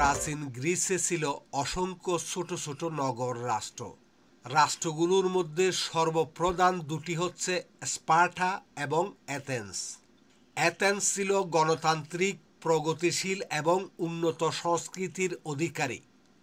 প্রাচীন গ্রিসে ছিল অসংখ্য ছোট ছোট নগর রাষ্ট্র। রাষ্ট্রগুলোর মধ্যে সর্বপ্রধান দুটি হচ্ছে স্পার্টা এবং অ্যাথেন্স। অ্যাথেন্স ছিল গণতান্ত্রিক, প্রগতিশীল এবং উন্নত সংস্কৃতির অধিকারী,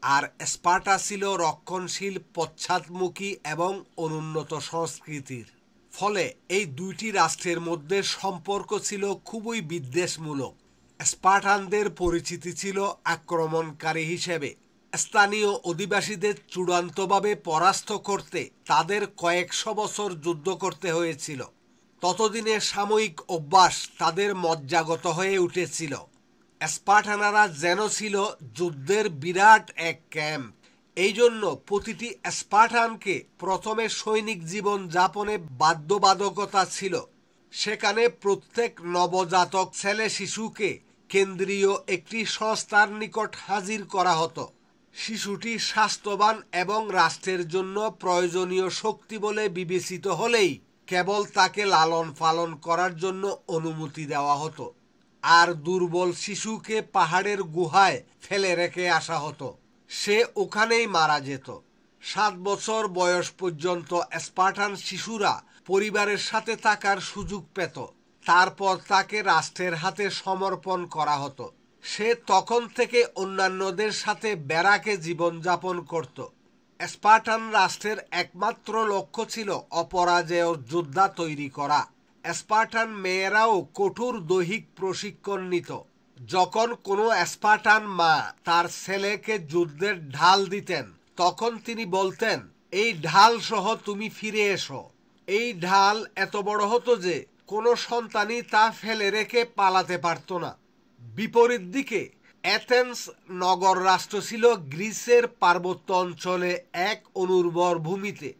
আর স্পার্টা ছিল রক্ষণশীল, পশ্চাৎমুখী এবং অনুন্নত সংস্কৃতির। ফলে এই দুইটি রাষ্ট্রের মধ্যে সম্পর্ক ছিল খুবই বিদ্বেষমূলক। স্পার্টানদের পরিচিতি ছিল আক্রমণকারী হিসেবে। স্থানীয় অধিবাসীদের চূড়ান্তভাবে পরাস্ত করতে তাদের কয়েকশো বছর যুদ্ধ করতে হয়েছিল। ততদিনে সাময়িক অভ্যাস তাদের মজ্জাগত হয়ে উঠেছিল। স্পার্টানারা যেন ছিল যুদ্ধের বিরাট এক ক্যাম্প। এই জন্য প্রতিটি স্পার্টানকে প্রথমে সৈনিক জীবন যাপনে বাধ্যবাধকতা ছিল। সেখানে প্রত্যেক নবজাতক ছেলে শিশুকে কেন্দ্রীয় একটি সংস্থার নিকট হাজির করা হতো। শিশুটি স্বাস্থ্যবান এবং রাষ্ট্রের জন্য প্রয়োজনীয় শক্তি বলে বিবেচিত হলেই কেবল তাকে লালন পালন করার জন্য অনুমতি দেওয়া হতো, আর দুর্বল শিশুকে পাহাড়ের গুহায় ফেলে রেখে আসা হতো। সে ওখানেই মারা যেত। 7 বছর বয়স পর্যন্ত স্পার্টান শিশুরা পরিবারের সাথে থাকার সুযোগ পেত। তারপর তাকে রাষ্ট্রের হাতে সমর্পণ করা হতো। সে তখন থেকে অন্যান্যদের সাথে ব্যারাকে জীবনযাপন করত। স্পার্টান রাষ্ট্রের একমাত্র লক্ষ্য ছিল অপরাজেয় যোদ্ধা তৈরি করা। স্পার্টান মেয়েরাও কঠোর দৈহিক প্রশিক্ষণ নিত। যখন কোনো স্পার্টান মা তার ছেলেকে যুদ্ধের ঢাল দিতেন, তখন তিনি বলতেন, এই ঢাল সহ তুমি ফিরে এসো। এই ঢাল এত বড় হতো যে কোনো সন্তানই তা ফেলে রেখে পালাতে পারত না। বিপরীত দিকে অ্যাথেন্স নগর রাষ্ট্র ছিল গ্রিসের পার্বত্য অঞ্চলে এক অনুর্বর ভূমিতে।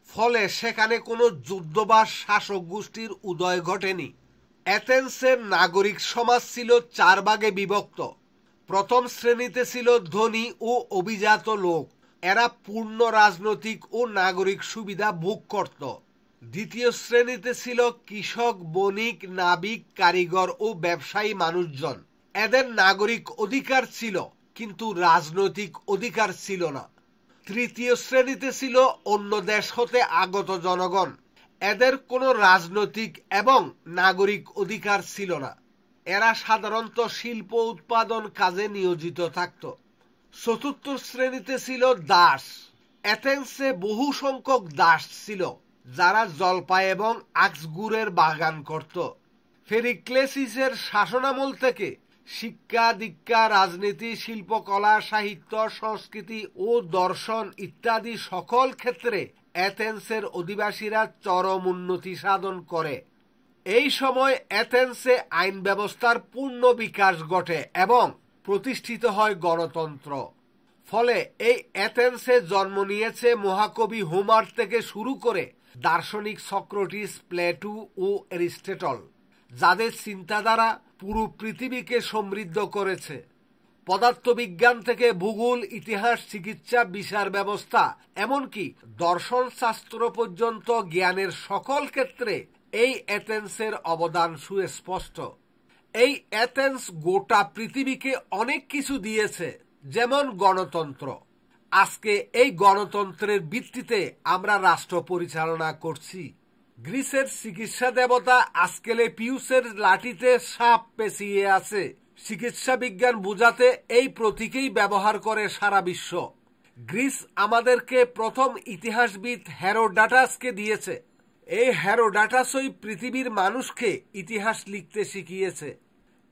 ফলে সেখানে কোনো যুদ্ধ বা শাসক গোষ্ঠীর উদয় ঘটেনি। অ্যাথেন্সের নাগরিক সমাজ ছিল 4 ভাগে বিভক্ত। প্রথম শ্রেণীতে ছিল ধনী ও অভিজাত লোক। এরা পূর্ণ রাজনৈতিক ও নাগরিক সুবিধা ভোগ করত। দ্বিতীয় শ্রেণীতে ছিল কৃষক, বণিক, নাবিক, কারিগর ও ব্যবসায়ী মানুষজন। এদের নাগরিক অধিকার ছিল, কিন্তু রাজনৈতিক অধিকার ছিল না। তৃতীয় শ্রেণীতে ছিল অন্য দেশ হতে আগত জনগণ। এদের কোনো রাজনৈতিক এবং নাগরিক অধিকার ছিল না। এরা সাধারণত শিল্প উৎপাদন কাজে নিয়োজিত থাকত। চতুর্থ শ্রেণীতে ছিল দাস। অ্যাথেন্সে বহু সংখ্যক দাস ছিল, যারা জলপাই এবং আখগুড়ের বাগান করত। পেরিক্লেসিসের শাসনামল থেকে শিক্ষা, দীক্ষা, রাজনীতি, শিল্পকলা, সাহিত্য, সংস্কৃতি ও দর্শন ইত্যাদি সকল ক্ষেত্রে অ্যাথেন্সের অধিবাসীরা চরম উন্নতি সাধন করে। এই সময় অ্যাথেন্সে আইন ব্যবস্থার পূর্ণ বিকাশ ঘটে এবং প্রতিষ্ঠিত হয় গণতন্ত্র। ফলে এই অ্যাথেন্সে জন্ম নিয়েছে মহাকবি হোমার থেকে শুরু করে দার্শনিক সক্রেটিস, প্লেটো ও অ্যারিস্টটল, যাদের চিন্তাধারা পুরো পৃথিবীকে সমৃদ্ধ করেছে। পদার্থবিজ্ঞান থেকে ভূগোল, ইতিহাস, চিকিৎসা, বিচার ব্যবস্থা, এমনকি দর্শন শাস্ত্র পর্যন্ত জ্ঞানের সকল ক্ষেত্রে এই অ্যাথেন্সের অবদান সুস্পষ্ট। এই অ্যাথেন্স গোটা পৃথিবীকে অনেক কিছু দিয়েছে, যেমন গণতন্ত্র। আজকে এই গণতন্ত্রের ভিত্তিতে আমরা রাষ্ট্র পরিচালনা করছি। গ্রিসের চিকিৎসা দেবতা আসকেলেপিউসের লাঠিতে সাপ পেঁচিয়ে আছে। চিকিৎসা বিজ্ঞান বোঝাতে এই প্রতীকেই ব্যবহার করে সারা বিশ্ব। গ্রিস আমাদেরকে প্রথম ইতিহাসবিদ হেরোডাটাসকে দিয়েছে। এই হেরোডাটাসই পৃথিবীর মানুষকে ইতিহাস লিখতে শিখিয়েছে।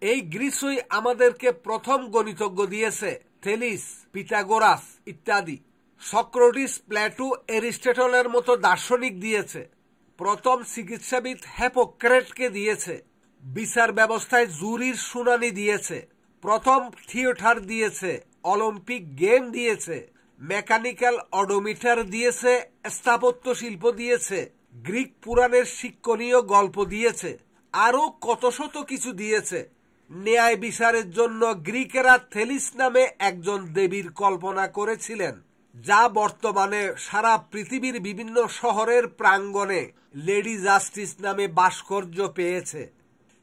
এই গ্রিসই আমাদেরকে প্রথম গণিতজ্ঞ দিয়েছে, থেলিস, পিথাগোরাস ইত্যাদি। সক্রেটিস, প্লেটো, অ্যারিস্টটলের মতো দার্শনিক দিয়েছে। প্রথম চিকিৎসাবিদ হিপোক্রেটকে দিয়েছে। বিচার ব্যবস্থায় জুরির শুনানি দিয়েছে। প্রথম থিয়েটার দিয়েছে। অলিম্পিক গেম দিয়েছে। মেকানিক্যাল অডোমিটার দিয়েছে। স্থাপত্য শিল্প দিয়েছে। গ্রিক পুরাণের শিক্ষণীয় গল্প দিয়েছে। আরো কত শত কিছু দিয়েছে। ন্যায় বিচারের জন্য গ্রিকেরা থেলিস নামে একজন দেবীর কল্পনা করেছিলেন, যা বর্তমানে সারা পৃথিবীর বিভিন্ন শহরের প্রাঙ্গণে লেডি জাস্টিস নামে ভাস্কর্য পেয়েছে।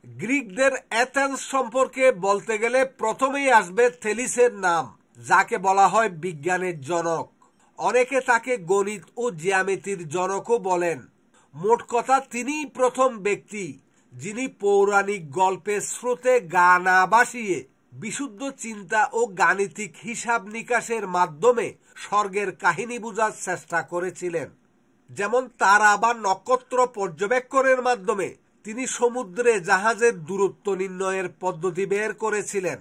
গ্রিকদের অ্যাথেন্স সম্পর্কে বলতে গেলে প্রথমেই আসবে থেলিসের নাম, যাকে বলা হয় বিজ্ঞানের জনক। অনেকে তাকে গণিত ও জ্যামিতির জনকও বলেন। মোট কথা তিনিই প্রথম ব্যক্তি যিনি পৌরাণিক গল্পের স্রোতে গা না ভাসিয়ে বিশুদ্ধ চিন্তা ও গাণিতিক হিসাব নিকাশের মাধ্যমে স্বর্গের কাহিনী বোঝার চেষ্টা করেছিলেন। যেমন তারা বা নক্ষত্র পর্যবেক্ষণের মাধ্যমে তিনি সমুদ্রে জাহাজের দূরত্ব নির্ণয়ের পদ্ধতি বের করেছিলেন।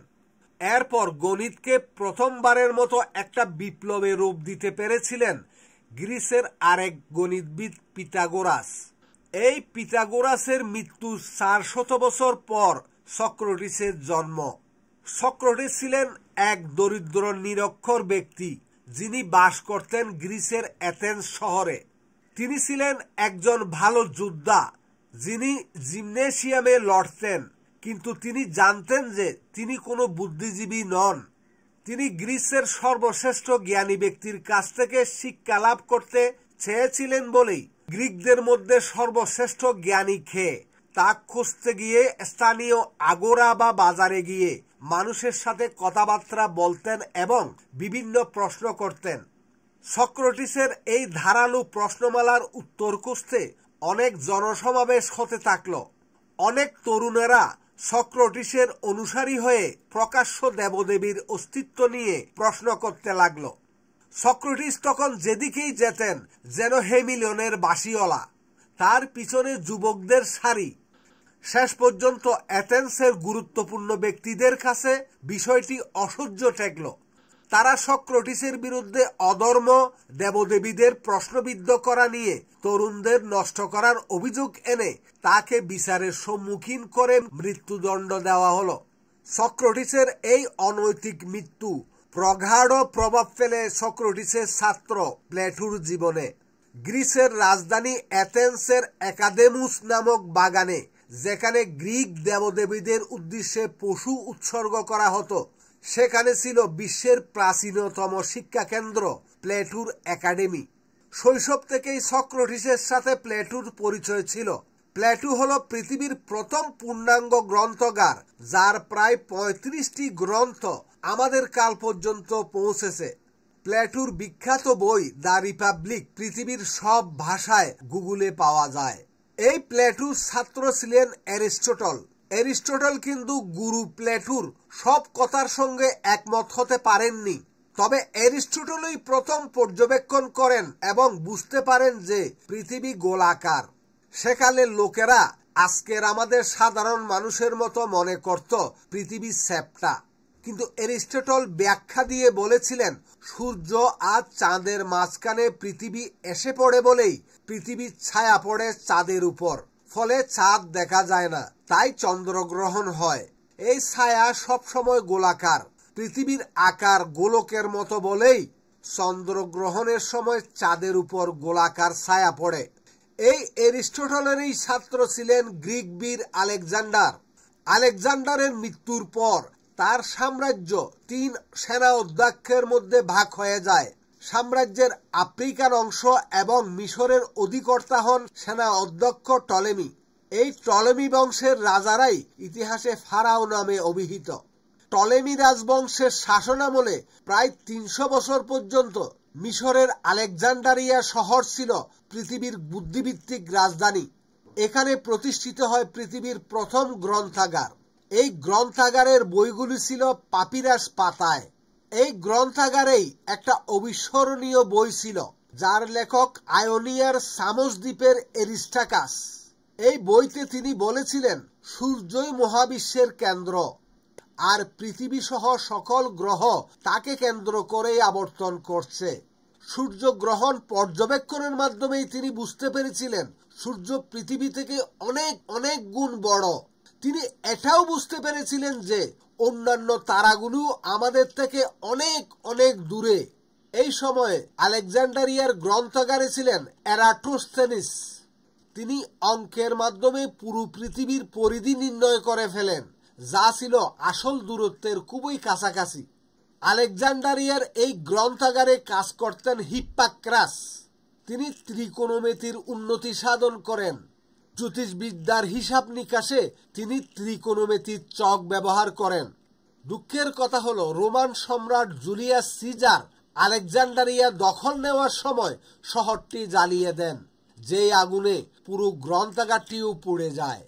এরপর গণিতকে প্রথমবারের মতো একটা বিপ্লবে রূপ দিতে পেরেছিলেন গ্রিসের আরেক গণিতবিদ পিথাগোরাস। এই পিথাগোরাসের মৃত্যুর 400 বছর পর সক্রেটিসের জন্ম। সক্রেটিস ছিলেন এক দরিদ্র নিরক্ষর ব্যক্তি যিনি বাস করতেন গ্রিসের অ্যাথেন্স শহরে। তিনি ছিলেন একজন ভালো যোদ্ধা যিনি জিমনেসিয়ামে লড়তেন, কিন্তু তিনি জানতেন যে তিনি কোনো বুদ্ধিজীবী নন। তিনি গ্রিসের সর্বশ্রেষ্ঠ জ্ঞানী ব্যক্তির কাছ থেকে শিক্ষা লাভ করতে চেয়েছিলেন বলেই গ্রিকদের মধ্যে সর্বশ্রেষ্ঠ জ্ঞানী খেয়ে তা খুঁজতে গিয়ে স্থানীয় আগোরা বা বাজারে গিয়ে মানুষের সাথে কথাবার্তা বলতেন এবং বিভিন্ন প্রশ্ন করতেন। সক্রেটিসের এই ধারালো প্রশ্নমালার উত্তর খুঁজতে অনেক জনসমাবেশ হতে থাকলো। অনেক তরুণেরা সক্রেটিসের অনুসারী হয়ে প্রকাশ্য দেবদেবীর অস্তিত্ব নিয়ে প্রশ্ন করতে লাগলো। সক্রেটিস তখন যেদিকেই যেতেন যেন হেমিলিয়নের বাঁশিওয়ালা, তার পিছনে যুবকদের সারি। শেষ পর্যন্ত অ্যাথেন্সের গুরুত্বপূর্ণ ব্যক্তিদের কাছে বিষয়টি অসহ্য ঠেকল। তারা সক্রেটিসের বিরুদ্ধে অধর্ম, দেবদেবীদের প্রশ্নবিদ্ধ করা নিয়ে তরুণদের নষ্ট করার অভিযোগ এনে তাকে বিচারের সম্মুখীন করে মৃত্যুদণ্ড দেওয়া হলো। সক্রেটিসের এই অনৈতিক মৃত্যু প্রগাঢ় প্রভাব ফেলে সক্রেটিসের ছাত্র প্লেটোর জীবনে। গ্রিসের রাজধানী অ্যাথেন্সের একাডেমুস নামক বাগানে, যেখানে গ্রিক দেবদেবীদের উদ্দেশ্যে পশু উৎসর্গ করা হতো, সেখানে ছিল বিশ্বের প্রাচীনতম শিক্ষা কেন্দ্র প্লেটোর একাডেমি। শৈশব থেকেই সক্রেটিসের সাথে প্লেটোর পরিচয় ছিল। প্লেটো হলো পৃথিবীর প্রথম পূর্ণাঙ্গ গ্রন্থকার, যার প্রায় 35টি গ্রন্থ আমাদের কাল পর্যন্ত পৌঁছেছে। প্লেটোর বিখ্যাত বই দ্য রিপাবলিক পৃথিবীর সব ভাষায় গুগলে পাওয়া যায়। এই প্লেটোর ছাত্র ছিলেন অ্যারিস্টটল। অ্যারিস্টটল কিন্তু গুরু প্লেটোর সব কথার সঙ্গে একমত হতে পারেননি। তবে অ্যারিস্টটলই প্রথম পর্যবেক্ষণ করেন এবং বুঝতে পারেন যে পৃথিবী গোলাকার। সেকালের লোকেরা আজকের আমাদের সাধারণ মানুষের মতো মনে করত পৃথিবী চ্যাপ্টা। কিন্তু অ্যারিস্টটল ব্যাখ্যা দিয়ে বলেছিলেন সূর্য আর চাঁদের মাঝখানে পৃথিবী এসে পড়ে বলেই পৃথিবীর ছায়া পড়ে চাঁদের উপর, ফলে চাঁদ দেখা যায় না, তাই চন্দ্রগ্রহণ হয়। এই ছায়া সবসময় গোলাকার। পৃথিবীর আকার গোলকের মতো বলেই চন্দ্রগ্রহণের সময় চাঁদের উপর গোলাকার ছায়া পড়ে। এই অ্যারিস্টটলেরই ছাত্র ছিলেন গ্রিক বীর আলেকজান্ডার। আলেকজান্ডারের মৃত্যুর পর তার সাম্রাজ্য 3 সেনা অধ্যক্ষের মধ্যে ভাগ হয়ে যায়। সাম্রাজ্যের আফ্রিকান অংশ এবং মিশরের অধিকর্তা হন সেনা অধ্যক্ষ টলেমি। এই টলেমি বংশের রাজারাই ইতিহাসে ফারাও নামে অভিহিত। টলেমি রাজবংশের শাসনামলে প্রায় 300 বছর পর্যন্ত মিশরের আলেকজান্ডারিয়া শহর ছিল পৃথিবীর বুদ্ধিভিত্তিক রাজধানী। এখানে প্রতিষ্ঠিত হয় পৃথিবীর প্রথম গ্রন্থাগার। এই গ্রন্থাগারের বইগুলি ছিল পাপিরাস পাতায়। এই গ্রন্থাগারেই একটা অবিস্মরণীয় বই ছিল, যার লেখক আয়োনিয়ার সামোস দ্বীপের এরিস্টাকাস। এই বইতে তিনি বলেছিলেন সূর্যই মহাবিশ্বের কেন্দ্র, আর পৃথিবী সহ সকল গ্রহ তাকে কেন্দ্র করেই আবর্তন করছে। সূর্যগ্রহণ পর্যবেক্ষণের মাধ্যমেই তিনি বুঝতে পেরেছিলেন সূর্য পৃথিবী থেকে অনেক অনেক গুণ বড়। তিনি এটাও বুঝতে পেরেছিলেন যে অন্যান্য তারাগুলো আমাদের থেকে অনেক অনেক দূরে। এই সময়ে আলেকজান্ডারিয়ার গ্রন্থাগারে ছিলেন এরাটোস্থেনিস। তিনি অঙ্কের মাধ্যমে পুরো পৃথিবীর পরিধি নির্ণয় করে ফেলেন, যা ছিল আসল দূরত্বের খুবই কাছাকাছি। আলেকজান্ডারিয়ার এই গ্রন্থাগারে কাজ করতেন হিপ্পাক্রাস। তিনি ত্রিকোণমিতির উন্নতি সাধন করেন। জ্যোতিষবিদ্যার হিসাব নিকাশে তিনি ত্রিকোণমিতির চক ব্যবহার করেন। দুঃখের কথা হলো রোমান সম্রাট জুলিয়াস সিজার আলেকজান্ডারিয়া দখল নেওয়ার সময় শহরটি জ্বালিয়ে দেন, যেই আগুনে পুরো গ্রন্থাগারটিও পুড়ে যায়।